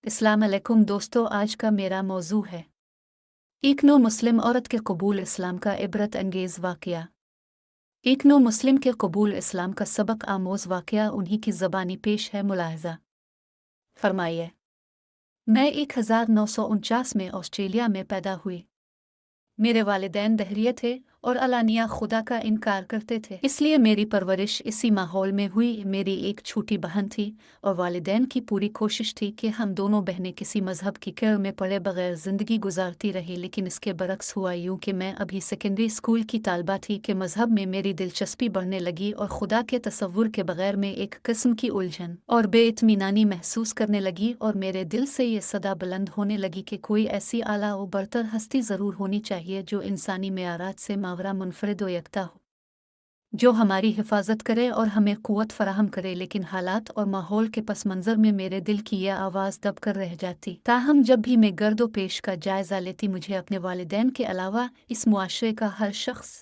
अस्सलाम अलैकुम दोस्तों, आज का मेरा मौजू है एक नो मुस्लिम औरत के कबूल इस्लाम का इबरत अंगेज़ वाक़या। एक नो मुस्लिम के कबूल इस्लाम का सबक आमोज़ वाक़या उन्हीं की ज़बानी पेश है मुलाहज़ा फरमाइए। मैं 1949 में ऑस्ट्रेलिया में पैदा हुई। मेरे वालिदैन दहरिये थे और अलानिया खुदा का इनकार करते थे, इसलिए मेरी परवरिश इसी माहौल में हुई। मेरी एक छोटी बहन थी और वालिदैन की पूरी कोशिश थी कि हम दोनों बहनें किसी मज़हब की कैद में पड़े बगैर ज़िंदगी गुजारती रही, लेकिन इसके बरक्स हुआ यूँ कि मैं अभी सेकेंडरी स्कूल की तालबा थी कि मज़हब में मेरी दिलचस्पी बढ़ने लगी और खुदा के तसव्वुर के बगैर में एक किस्म की उलझन और बेइत्मीनानी महसूस करने लगी, और मेरे दिल से ये सदा बुलंद होने लगी कि कोई ऐसी आला व बरतर हस्ती ज़रूर होनी चाहिए जो इंसानी मेआरात से मावरा मुनफरिद व यकता हो, जो हमारी हिफाजत करे और हमें क़ुव्वत फ़राहम करे। लेकिन हालात और माहौल के पस मंज़र में मेरे दिल की यह आवाज़ दब कर रह जाती। ताहम जब भी मैं गर्दो पेश का जायज़ा लेती, मुझे अपने वालिदैन के अलावा इस मुआशरे का हर शख्स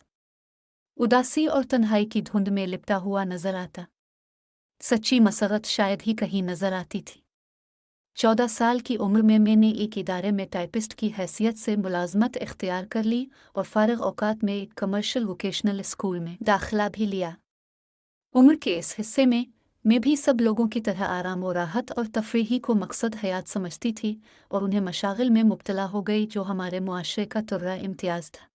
उदासी और तन्हाई की धुंध में लिपटा हुआ नज़र आता। सच्ची मसरत शायद ही कहीं नज़र आती थी। 14 साल की उम्र में मैंने एक इदारे में टाइपिस्ट की हैसियत से मुलाजमत इख्तियार कर ली और फ़ारिग औकात में एक कमर्शियल वोकेशनल स्कूल में दाखिला भी लिया। उम्र के इस हिस्से में मैं भी सब लोगों की तरह आराम व राहत और तफरीही को मकसद हयात समझती थी और उन्हें मशागिल में मुब्तला हो गई जो हमारे मुआशरे का तुर्रा इम्तियाज़ था।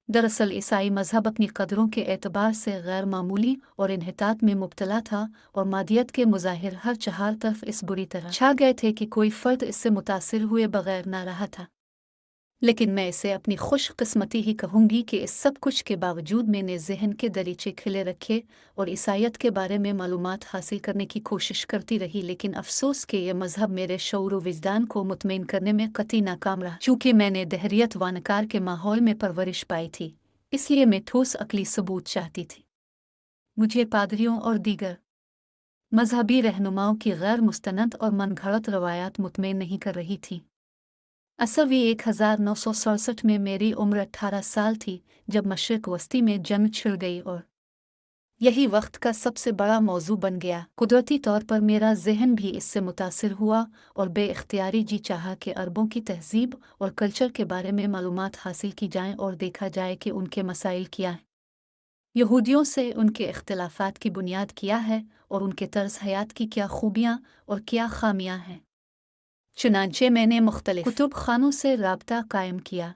दरअसल ईसाई मज़हब अपनी कदरों के एतबार से गैर मामूली और इन्हितात में मुब्तला था और मादियत के मुज़ाहिर हर चार तरफ इस बुरी तरह छा गए थे कि कोई फ़र्द इससे मुतासिर हुए बगैर ना रहा था। लेकिन मैं इसे अपनी खुशकिस्मती ही कहूँगी कि इस सब कुछ के बावजूद मैंने ज़हन के दरीचे खिले रखे और ईसाइयत के बारे में मालूमात हासिल करने की कोशिश करती रही। लेकिन अफसोस कि यह मज़हब मेरे शऊर व विजदान को मुतमईन करने में कतई नाकाम रहा। चूँकि मैंने दहरियत वानकार के माहौल में परवरिश पाई थी, इसलिए मैं ठोस अकली सबूत चाहती थी। मुझे पादरियों और दीगर मजहबी रहनुमाओं की गैर मुस्तनद और मनगढ़ंत रवायात मुतमईन नहीं कर रही थी। असवी 1967 में मेरी उम्र 18 साल थी जब मशरिक वस्ती में जंग छिड़ गई और यही वक्त का सबसे बड़ा मौजू बन गया। कुदरती तौर पर मेरा जहन भी इससे मुतासिर हुआ और बेइख्तियारी जी चाहा कि अरबों की तहजीब और कल्चर के बारे में मालूमात हासिल की जाएं और देखा जाए कि उनके मसाइल क्या हैं, यहूदियों से उनके इख्तिलाफात की बुनियाद क्या है और उनके तर्ज हयात की क्या खूबियाँ और क्या खामियाँ हैं। चुनांचे मैंने मुख्तलिफ कुतुब खानों से राब्ता कायम किया।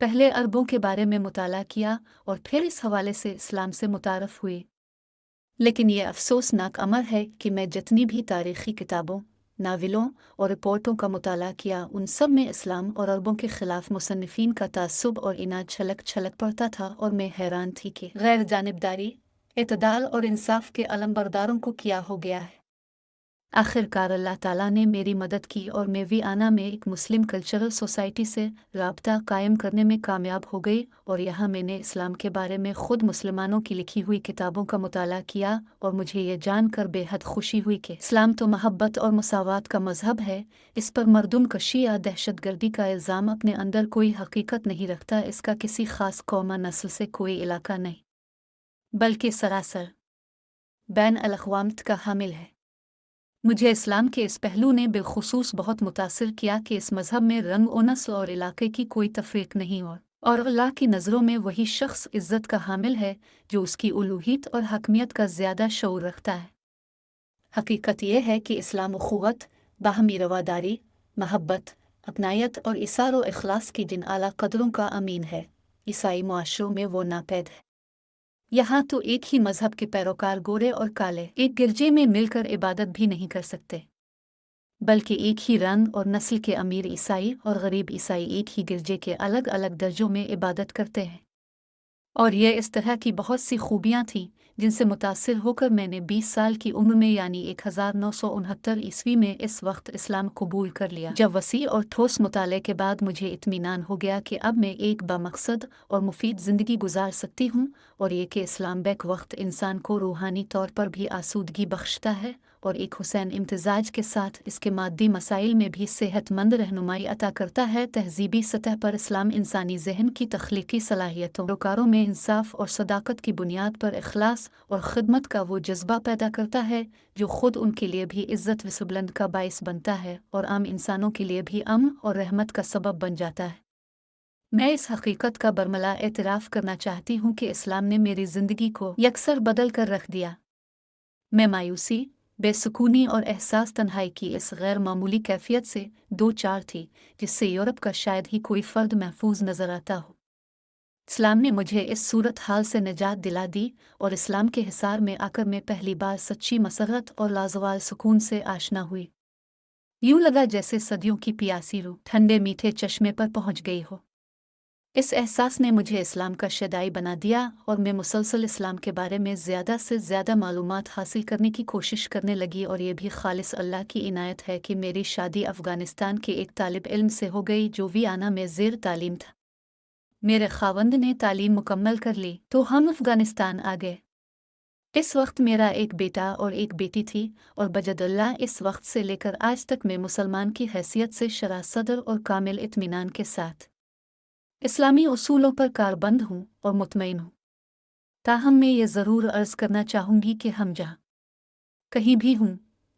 पहले अरबों के बारे में मुताला किया और फिर इस हवाले से इस्लाम से मुतारफ़ हुई। लेकिन यह अफसोसनाक अमर है कि मैं जितनी भी तारीख़ी किताबों, नावलों और रिपोर्टों का मुताला किया, उन सब में इस्लाम और अरबों के ख़िलाफ़ मुसन्निफ़ीन का तासुब और इनाद छलक छलक पड़ता था और मैं हैरान थी कि गैर जानिबदारी, इतदाल और इंसाफ के अलमबरदारों को क्या हो गया है। आखिरकार अल्लाह ताला ने मेरी मदद की और मैं वियना में एक मुस्लिम कल्चरल सोसाइटी से राब्ता कायम करने में कामयाब हो गई और यहाँ मैंने इस्लाम के बारे में ख़ुद मुसलमानों की लिखी हुई किताबों का मुताला किया और मुझे ये जानकर बेहद खुशी हुई कि इस्लाम तो मोहब्बत और मसावात का मज़हब है। इस पर मरदुम कशी या दहशतगर्दी का इल्ज़ाम अपने अंदर कोई हकीकत नहीं रखता। इसका किसी ख़ास कौम नस्ल से कोई इलाका नहीं, बल्कि सरासर बैन अल-अक़वाम का हामिल है। मुझे इस्लाम के इस पहलू ने बिलखुसूस बहुत मुतासिर किया कि इस मज़हब में रंग और नस्ल और इलाके की कोई तफरीक नहीं और अल्लाह की नज़रों में वही शख्स इज़्ज़त का हामिल है जो उसकी उलूहियत और हकमियत का ज़्यादा शऊर रखता है। हकीकत यह है कि इस्लाम उख़ुवत, बाहमी रवादारी, महब्बत, अपनायत और इसार व इखलास की जिन आला कदरों का अमीन है, ईसाई मुआशरों में वो नापैद है। यहाँ तो एक ही मज़हब के पैरोकार गोरे और काले एक गिरजे में मिलकर इबादत भी नहीं कर सकते, बल्कि एक ही रंग और नस्ल के अमीर ईसाई और गरीब ईसाई एक ही गिरजे के अलग अलग दर्जों में इबादत करते हैं। और ये इस तरह की बहुत सी खूबियाँ थीं जिनसे मुतासिर होकर मैंने 20 साल की उम्र में यानी 1969 ईस्वी में इस वक्त इस्लाम कबूल कर लिया, जब वसी और ठोस मुताले के बाद मुझे इत्मीनान हो गया कि अब मैं एक बामकसद और मुफीद ज़िंदगी गुजार सकती हूँ और ये कि इस्लाम बैक वक्त इंसान को रूहानी तौर पर भी आसूदगी बख्शता है और एक हुसैन इम्तिजाज के साथ इसके मादी मसाइल में भी सेहतमंद रहनुमाई अता करता है। तहजीबी सतह पर इस्लाम इंसानी जहन की तख्लीकी सलाहियतों रोकारों में इंसाफ और सदाकत की बुनियाद पर इखलास और खिदमत का वो जज्बा पैदा करता है जो खुद उनके लिए भी इज़्ज़त व बुलंद का बाइस बनता है और आम इंसानों के लिए भी अमन और रहमत का सबब बन जाता है। मैं इस हकीकत का बरमला एतराफ़ करना चाहती हूँ कि इस्लाम ने मेरी ज़िंदगी को यकसर बदल कर रख दिया। मैं मायूसी, बेसुकूनी और एहसास तन्हाई की इस गैर मामूली कैफियत से दो चार थी जिससे यूरोप का शायद ही कोई फ़र्द महफूज नज़र आता हो। इस्लाम ने मुझे इस सूरत हाल से निजात दिला दी और इस्लाम के हिसार में आकर मैं पहली बार सच्ची मसरत और लाजवाल सुकून से आशना हुई। यूं लगा जैसे सदियों की प्यासी रूह ठंडे मीठे चश्मे पर पहुंच गई हो। इस एहसास ने मुझे इस्लाम का शदाई बना दिया और मैं मुसलसल इस्लाम के बारे में ज़्यादा से ज़्यादा मालूमात हासिल करने की कोशिश करने लगी और ये भी खालिस अल्लाह की इनायत है कि मेरी शादी अफ़गानिस्तान के एक तालिब इल्म से हो गई जो वियना में ज़ेर तालीम था। मेरे खावंद ने तालीम मुकम्मल कर ली तो हम अफ़गानिस्तान आ गए। इस वक्त मेरा एक बेटा और एक बेटी थी और बजदुल्लाह इस वक्त से लेकर आज तक मैं मुसलमान की हैसियत से शरह सदर और कामिल इत्मीनान के साथ इस्लामी उसूलों पर कारबंद हूँ और मुतमईन हूँ। ताहम मैं ये ज़रूर अर्ज़ करना चाहूँगी कि हम जहाँ कहीं भी हूँ,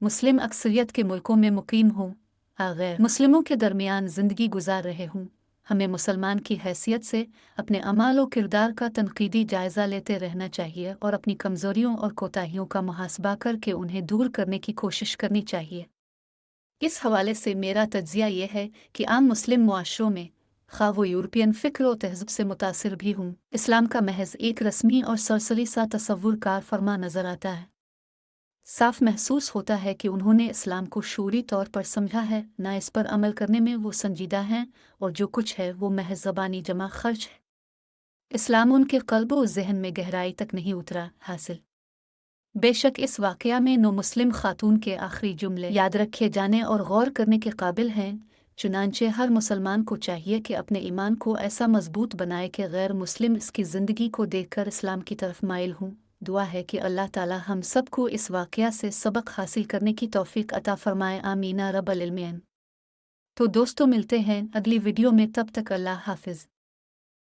मुस्लिम अक्सरियत के मुल्कों में मुकीम हूँ, गैर मुस्लिमों के दरमियान ज़िंदगी गुजार रहे हूँ, हमें मुसलमान की हैसियत से अपने अमाल और किरदार का तनकीदी जायज़ा लेते रहना चाहिए और अपनी कमज़ोरियों और कोताहियों का मुहासबा करके उन्हें दूर करने की कोशिश करनी चाहिए। इस हवाले से मेरा तज्ज़िया ये है कि आम मुस्लिम मुआशरों में खा वो यूरोपियन फ़िक्र और तहज़्ज़ुब से मुतासिर भी हूँ, इस्लाम का महज एक रस्मी और सरसरी सा तसव्वुर कार फरमा नज़र आता है। साफ महसूस होता है कि उन्होंने इस्लाम को शूरी तौर पर समझा है, न इस पर अमल करने में वो संजीदा हैं और जो कुछ है वो महज ज़बानी जमा खर्च है। इस्लाम उनके क़ल्ब और ज़हन में गहराई तक नहीं उतरा हासिल। बेशक इस वाक़या में नो मुस्लिम खातून के आखिरी जुमले याद रखे जाने और गौर करने के काबिल हैं। चुनांचे हर मुसलमान को चाहिए कि अपने ईमान को ऐसा मजबूत बनाए कि गैर मुस्लिम इसकी ज़िंदगी को देखकर इस्लाम की तरफ माइल हों। दुआ है कि अल्लाह ताला हम सबको इस वाक़या से सबक हासिल करने की तौफ़ीक अता फ़रमाए, आमीन रब्बल आलमीन। तो दोस्तों मिलते हैं अगली वीडियो में, तब तक अल्लाह हाफ़िज़।